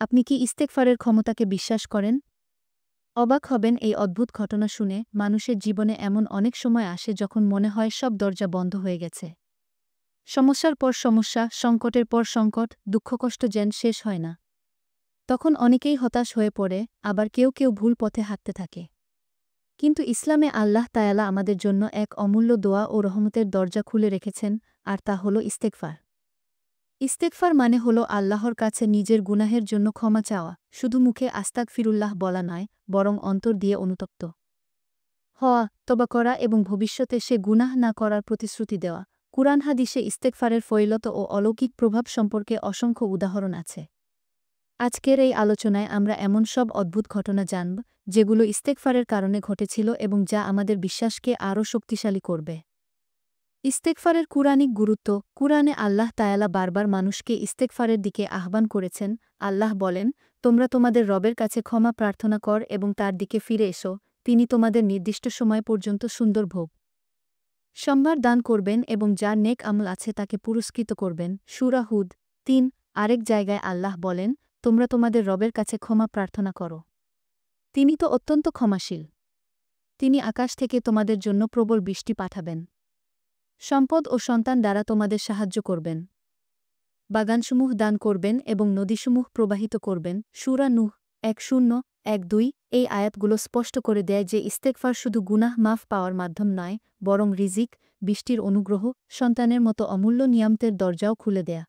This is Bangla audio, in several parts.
আপনি কি ইস্তেগফারের ক্ষমতাকে বিশ্বাস করেন? অবাক হবেন এই অদ্ভুত ঘটনা শুনে। মানুষের জীবনে এমন অনেক সময় আসে যখন মনে হয় সব দরজা বন্ধ হয়ে গেছে। সমস্যার পর সমস্যা, সংকটের পর সংকট, দুঃখকষ্ট যেন শেষ হয় না। তখন অনেকেই হতাশ হয়ে পড়ে, আবার কেউ কেউ ভুল পথে হাঁটতে থাকে। কিন্তু ইসলামে আল্লাহ তায়ালা আমাদের জন্য এক অমূল্য দোয়া ও রহমতের দরজা খুলে রেখেছেন, আর তা হল ইস্তেগফার। ইস্তেগফার মানে হল আল্লাহর কাছে নিজের গুনাহের জন্য ক্ষমা চাওয়া, শুধু মুখে আস্তাগফিরুল্লাহ বলা নয়, বরং অন্তর দিয়ে অনুতপ্ত হওয়া, তওবা করা এবং ভবিষ্যতে সে গুনাহ না করার প্রতিশ্রুতি দেওয়া। কুরআন হাদিসে ইস্তেগফারের ফজিলত ও অলৌকিক প্রভাব সম্পর্কে অসংখ্য উদাহরণ আছে। আজকের এই আলোচনায় আমরা এমন সব অদ্ভুত ঘটনা জানব, যেগুলো ইস্তেগফারের কারণে ঘটেছিল এবং যা আমাদের বিশ্বাসকে আরও শক্তিশালী করবে। ইস্তেগফারের কুরআনিক গুরুত্ব। কুরআনে আল্লাহ তায়ালা বারবার মানুষকে ইস্তেগফারের দিকে আহ্বান করেছেন। আল্লাহ বলেন, তোমরা তোমাদের রবের কাছে ক্ষমা প্রার্থনা কর এবং তার দিকে ফিরে এসো, তিনি তোমাদের নির্দিষ্ট সময় পর্যন্ত সুন্দর ভোগ সম্ভার দান করবেন এবং যার নেক আমল আছে তাকে পুরস্কৃত করবেন। সূরা হুদ ৩। আরেক জায়গায় আল্লাহ বলেন, তোমরা তোমাদের রবের কাছে ক্ষমা প্রার্থনা করো, তিনি তো অত্যন্ত ক্ষমাশীল। তিনি আকাশ থেকে তোমাদের জন্য প্রবল বৃষ্টি পাঠাবেন, সম্পদ ও সন্তান দ্বারা তোমাদের সাহায্য করবেন, বাগানসমূহ দান করবেন এবং নদীসমূহ প্রবাহিত করবেন। সূরা নূহ ১:০-১:২। এই আয়াতগুলো স্পষ্ট করে দেয় যে ইস্তেগফার শুধু গুনাহ মাফ পাওয়ার মাধ্যম নয়, বরং রিজিক, বৃষ্টির অনুগ্রহ, সন্তানের মতো অমূল্য নিয়ামতের দরজাও খুলে দেয়া।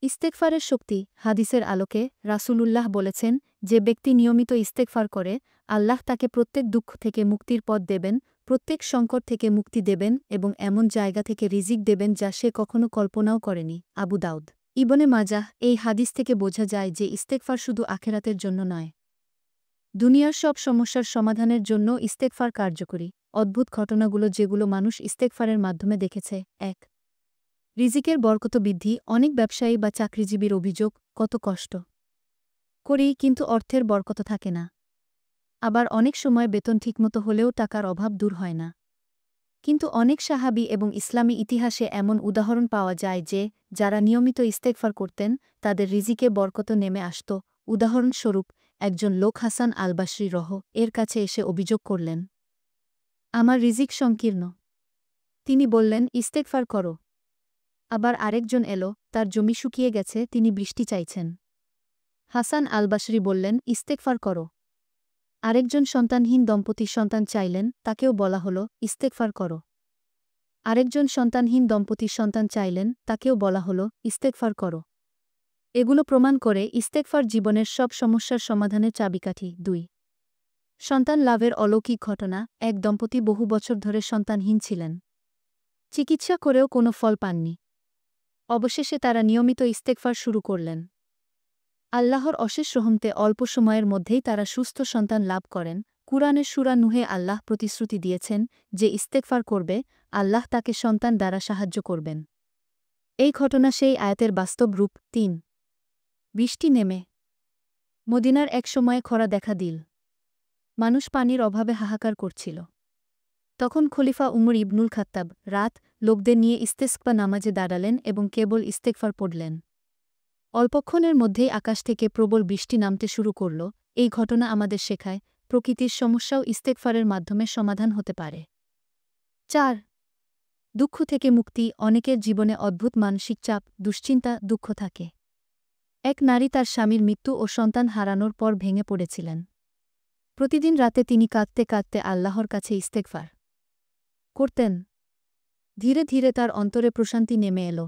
ইস্তেগফারের শক্তি। হাদিসের আলোকে রাসূলুল্লাহ বলেছেন, যে ব্যক্তি নিয়মিত ইস্তেগফার করে, আল্লাহ তাকে প্রত্যেক দুঃখ থেকে মুক্তির পথ দেবেন, প্রত্যেক সংকট থেকে মুক্তি দেবেন এবং এমন জায়গা থেকে রিজিক দেবেন যা সে কখনো কল্পনাও করেনি। আবু দাউদ, ইবনে মাজাহ। এই হাদিস থেকে বোঝা যায় যে ইস্তেগফার শুধু আখেরাতের জন্য নয়, দুনিয়ার সব সমস্যার সমাধানের জন্য ইস্তেগফার কার্যকরী। অদ্ভুত ঘটনাগুলো যেগুলো মানুষ ইস্তেগফারের মাধ্যমে দেখেছে। ১. রিজিকের বরকত বৃদ্ধি। অনেক ব্যবসায়ী বা চাকরিজীবীর অভিযোগ, কত কষ্ট করি কিন্তু অর্থের বরকত থাকে না। আবার অনেক সময় বেতন ঠিকমতো হলেও টাকার অভাব দূর হয় না। কিন্তু অনেক সাহাবী এবং ইসলামী ইতিহাসে এমন উদাহরণ পাওয়া যায় যে, যারা নিয়মিত ইস্তেগফার করতেন, তাদের রিজিকে বরকত নেমে আসত। উদাহরণস্বরূপ, একজন লোক হাসান আল বাসরি এর কাছে এসে অভিযোগ করলেন, আমার রিজিক সংকীর্ণ। তিনি বললেন, ইস্তেগফার করো। আবার আরেকজন এলো, তার জমি শুকিয়ে গেছে, তিনি বৃষ্টি চাইছেন। হাসান আল বাসরি বললেন, ইস্তেগফার করো। আরেকজন সন্তানহীন দম্পতি সন্তান চাইলেন, তাকেও বলা হল, ইস্তেগফার করো। আরেকজন সন্তানহীন দম্পতি সন্তান চাইলেন, তাকেও বলা হল, ইস্তেগফার করো। এগুলো প্রমাণ করে ইস্তেগফার জীবনের সব সমস্যার সমাধানের চাবিকাঠি। ২. সন্তান লাভের অলৌকিক ঘটনা। এক দম্পতি বহু বছর ধরে সন্তানহীন ছিলেন। চিকিৎসা করেও কোনো ফল পাননি। অবশেষে তারা নিয়মিত ইস্তেগফার শুরু করলেন। আল্লাহর অশেষ রহমতে অল্প সময়ের মধ্যেই তারা সুস্থ সন্তান লাভ করেন। কুরআনের সূরা নূহে আল্লাহ প্রতিশ্রুতি দিয়েছেন, যে ইস্তেগফার করবে, আল্লাহ তাকে সন্তান দ্বারা সাহায্য করবেন। এই ঘটনা সেই আয়াতের বাস্তব রূপ। ৩. বৃষ্টি নেমে। মদিনার এক সময়ে খরা দেখা দিল। মানুষ পানির অভাবে হাহাকার করছিল। তখন খলিফা উমর ইবনুল খাত্তাব রাত লোকদের নিয়ে ইস্তেসকা নামাজে দাঁড়ালেন এবং কেবল ইস্তেগফার পড়লেন। অল্পক্ষণের মধ্যেই আকাশ থেকে প্রবল বৃষ্টি নামতে শুরু করল। এই ঘটনা আমাদের শেখায়, প্রকৃতির সমস্যাও ইস্তেগফারের মাধ্যমে সমাধান হতে পারে। ৪. দুঃখ থেকে মুক্তি। অনেকের জীবনে অদ্ভুত মানসিক চাপ, দুশ্চিন্তা, দুঃখ থাকে। এক নারী তার স্বামীর মৃত্যু ও সন্তান হারানোর পর ভেঙে পড়েছিলেন। প্রতিদিন রাতে তিনি কাঁদতে কাঁদতে আল্লাহর কাছে ইস্তেগফার করতেন। ধীরে ধীরে তার অন্তরে প্রশান্তি নেমে এল।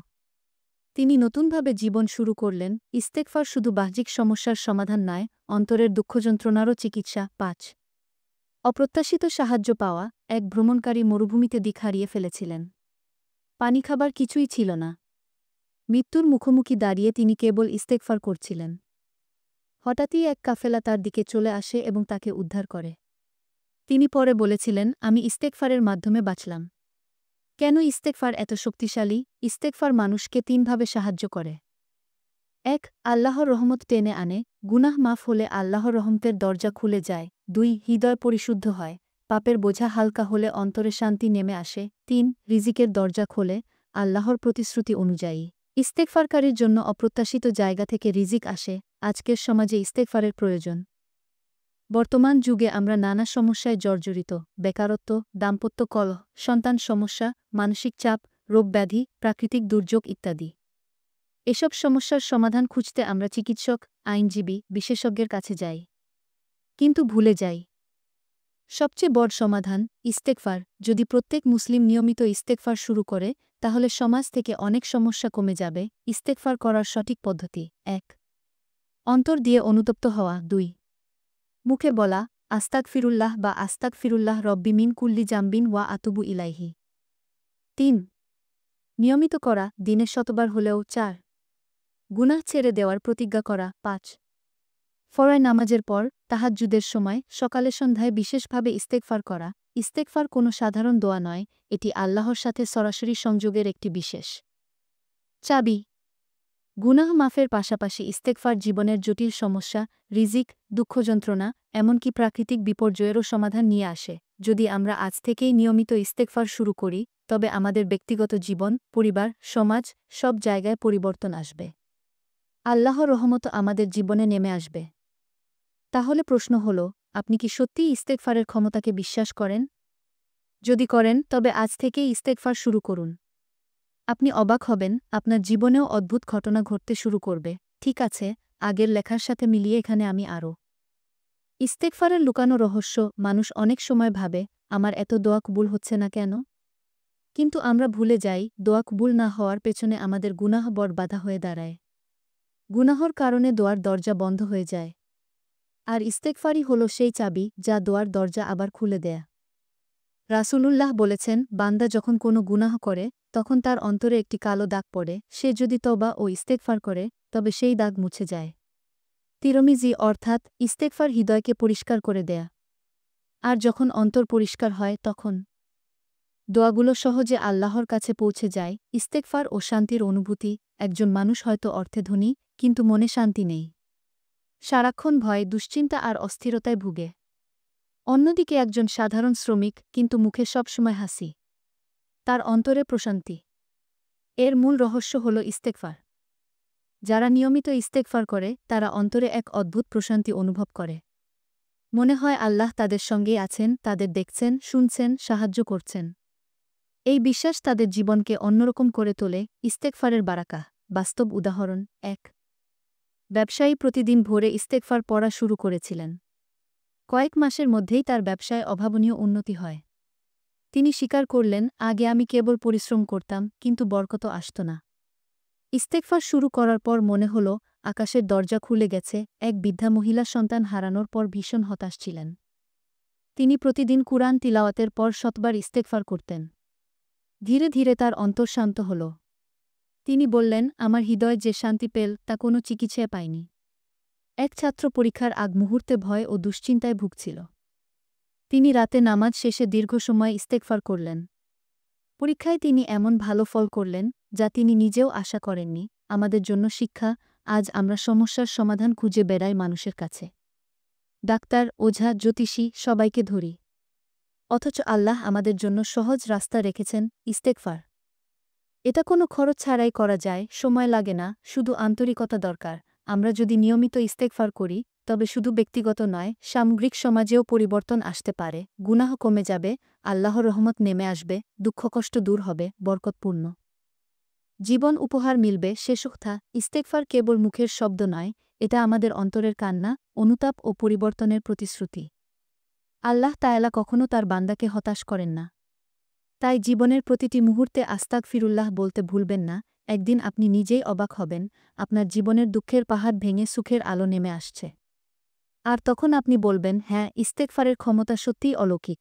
তিনি নতুনভাবে জীবন শুরু করলেন। ইস্তেগফার শুধু বাহ্যিক সমস্যার সমাধান নয়, অন্তরের দুঃখযন্ত্রণারও চিকিৎসা। ৫. অপ্রত্যাশিত সাহায্য পাওয়া। এক ভ্রমণকারী মরুভূমিতে দিক হারিয়ে ফেলেছিলেন। পানি খাবার কিছুই ছিল না। মৃত্যুর মুখোমুখি দাঁড়িয়ে তিনি কেবল ইস্তেগফার করছিলেন। হঠাৎই এক কাফেলা তার দিকে চলে আসে এবং তাকে উদ্ধার করে। তিনি পরে বলেছিলেন, আমি ইস্তেগফারের মাধ্যমে বাঁচলাম। কেন ইস্তেগফার এত শক্তিশালী? ইস্তেগফার মানুষকে ৩ ভাবে সাহায্য করে। ১. আল্লাহর রহমত টেনে আনে। গুনাহ মাফ হলে আল্লাহর রহমতের দরজা খুলে যায়। ২. হৃদয় পরিশুদ্ধ হয়। পাপের বোঝা হালকা হলে অন্তরে শান্তি নেমে আসে। ৩. রিজিকের দরজা খোলে, আল্লাহর প্রতিশ্রুতি অনুযায়ী। ইস্তেগফারকারীর জন্য অপ্রত্যাশিত জায়গা থেকে রিজিক আসে। আজকের সমাজে ইস্তেগফারের প্রয়োজন। বর্তমান যুগে আমরা নানা সমস্যায় জর্জরিত, বেকারত্ব, দাম্পত্য কলহ, সন্তান সমস্যা, মানসিক চাপ, রোগব্যাধি, প্রাকৃতিক দুর্যোগ ইত্যাদি। এসব সমস্যার সমাধান খুঁজতে আমরা চিকিৎসক, আইনজীবী, বিশেষজ্ঞের কাছে যাই। কিন্তু ভুলে যাই সবচেয়ে বড় সমাধান ইস্তেগফার। যদি প্রত্যেক মুসলিম নিয়মিত ইস্তেগফার শুরু করে, তাহলে সমাজ থেকে অনেক সমস্যা কমে যাবে। ইস্তেগফার করার সঠিক পদ্ধতি: ১. অন্তর দিয়ে অনুতপ্ত হওয়া। ২. মুখে বলা আস্তাগফিরুল্লাহ বা আস্তাগফিরুল্লাহ রব্বি মিন কুল্লি জামবিন ওয়া আতুবু ইলাইহি। ৩. নিয়মিত করা, দিনে শতবার হলেও। ৪. গুনাহ ছেড়ে দেওয়ার প্রতিজ্ঞা করা। ৫. ফরজ নামাজের পর, তাহাজ্জুদের সময়, সকালে সন্ধ্যায় বিশেষভাবে ইস্তেগফার করা। ইস্তেগফার কোনো সাধারণ দোয়া নয়, এটি আল্লাহর সাথে সরাসরি সংযোগের একটি বিশেষ চাবি। গুনাহ মাফের পাশাপাশি ইস্তেগফার জীবনের জটিল সমস্যা, রিজিক, দুঃখযন্ত্রণা, এমনকি প্রাকৃতিক বিপর্যয়েরও সমাধান নিয়ে আসে। যদি আমরা আজ থেকেই নিয়মিত ইস্তেগফার শুরু করি, তবে আমাদের ব্যক্তিগত জীবন, পরিবার, সমাজ, সব জায়গায় পরিবর্তন আসবে। আল্লাহর রহমত আমাদের জীবনে নেমে আসবে। তাহলে প্রশ্ন হল, আপনি কি সত্যিই ইস্তেগফারের ক্ষমতাকে বিশ্বাস করেন? যদি করেন, তবে আজ থেকেই ইস্তেগফার শুরু করুন। আপনি অবাক হবেন, আপনার জীবনেও অদ্ভুত ঘটনা ঘটতে শুরু করবে। ঠিক আছে, আগের লেখার সাথে মিলিয়ে এখানে আমি আরও ইস্তেগফারের লুকানো রহস্য। মানুষ অনেক সময় ভাবে, আমার এত দোয়া কবুল হচ্ছে না কেন? কিন্তু আমরা ভুলে যাই, দোয়া কবুল না হওয়ার পেছনে আমাদের গুনাহ বড় বাধা হয়ে দাঁড়ায়। গুনাহর কারণে দোয়ার দরজা বন্ধ হয়ে যায়। আর ইস্তেগফারই হল সেই চাবি, যা দোয়ার দরজা আবার খুলে দেয়। রাসূলুল্লাহ বলেছেন, বান্দা যখন কোনো গুনাহ করে, তখন তার অন্তরে একটি কালো দাগ পড়ে। সে যদি তওবা ও ইস্তেগফার করে, তবে সেই দাগ মুছে যায়। তিরমিজি অর্থাৎ ইস্তেগফার হৃদয়কে পরিষ্কার করে দেয়া। আর যখন অন্তর পরিষ্কার হয়, তখন দোয়াগুলো সহজে আল্লাহর কাছে পৌঁছে যায়। ইস্তেগফার ও শান্তির অনুভূতি। একজন মানুষ হয়তো অর্থে ধনী, কিন্তু মনে শান্তি নেই। সারাক্ষণ ভয়, দুশ্চিন্তা আর অস্থিরতায় ভুগে। অন্যদিকে একজন সাধারণ শ্রমিক, কিন্তু মুখে সবসময় হাসি। তার অন্তরে প্রশান্তি। এর মূল রহস্য হল ইস্তেগফার। যারা নিয়মিত ইস্তেগফার করে, তারা অন্তরে এক অদ্ভুত প্রশান্তি অনুভব করে। মনে হয় আল্লাহ তাদের সঙ্গেই আছেন, তাদের দেখছেন, শুনছেন, সাহায্য করছেন। এই বিশ্বাস তাদের জীবনকে অন্যরকম করে তোলে। ইস্তেগফারের বারাকা। বাস্তব উদাহরণ: ১. ব্যবসায়ী প্রতিদিন ভোরে ইস্তেগফার পড়া শুরু করেছিলেন। কয়েক মাসের মধ্যেই তার ব্যবসায় অভাবনীয় উন্নতি হয়। তিনি স্বীকার করলেন, আগে আমি কেবল পরিশ্রম করতাম, কিন্তু বরকত আসত না। ইস্তেগফার শুরু করার পর মনে হল, আকাশের দরজা খুলে গেছে। এক বৃদ্ধা মহিলা সন্তান হারানোর পর ভীষণ হতাশ ছিলেন। তিনি প্রতিদিন কুরআন তিলাওয়াতের পর শতবার ইস্তেগফার করতেন। ধীরে ধীরে তার অন্তর শান্ত হল। তিনি বললেন, আমার হৃদয় যে শান্তি পেল, তা কোনো চিকিৎসায় পায়নি। এক ছাত্র পরীক্ষার আগ মুহূর্তে ভয় ও দুশ্চিন্তায় ভুগছিল। তিনি রাতে নামাজ শেষে দীর্ঘ সময় ইস্তেগফার করলেন। পরীক্ষায় তিনি এমন ভালো ফল করলেন, যা তিনি নিজেও আশা করেননি। আমাদের জন্য শিক্ষা। আজ আমরা সমস্যার সমাধান খুঁজে বেড়াই মানুষের কাছে। ডাক্তার, ওঝা, জ্যোতিষী, সবাইকে ধরি। অথচ আল্লাহ আমাদের জন্য সহজ রাস্তা রেখেছেন, ইস্তেগফার। এটা কোনো খরচ ছাড়াই করা যায়, সময় লাগে না, শুধু আন্তরিকতা দরকার। আমরা যদি নিয়মিত ইস্তেগফার করি, তবে শুধু ব্যক্তিগত নয়, সামগ্রিক সমাজেও পরিবর্তন আসতে পারে। গুনাহ কমে যাবে, আল্লাহর রহমত নেমে আসবে, দুঃখকষ্ট দূর হবে, বরকতপূর্ণ জীবন উপহার মিলবে। শেষ কথা, ইস্তেগফার কেবল মুখের শব্দ নয়, এটা আমাদের অন্তরের কান্না, অনুতাপ ও পরিবর্তনের প্রতিশ্রুতি। আল্লাহ তাআলা কখনো তার বান্দাকে হতাশ করেন না। তাই জীবনের প্রতিটি মুহূর্তে আস্তাগফিরুল্লাহ বলতে ভুলবেন না। একদিন আপনি নিজেই অবাক হবেন, আপনার জীবনের দুঃখের পাহাড় ভেঙে সুখের আলো নেমে আসছে। আর তখন আপনি বলবেন, হ্যাঁ, ইস্তেগফারের ক্ষমতা সত্যিই অলৌকিক।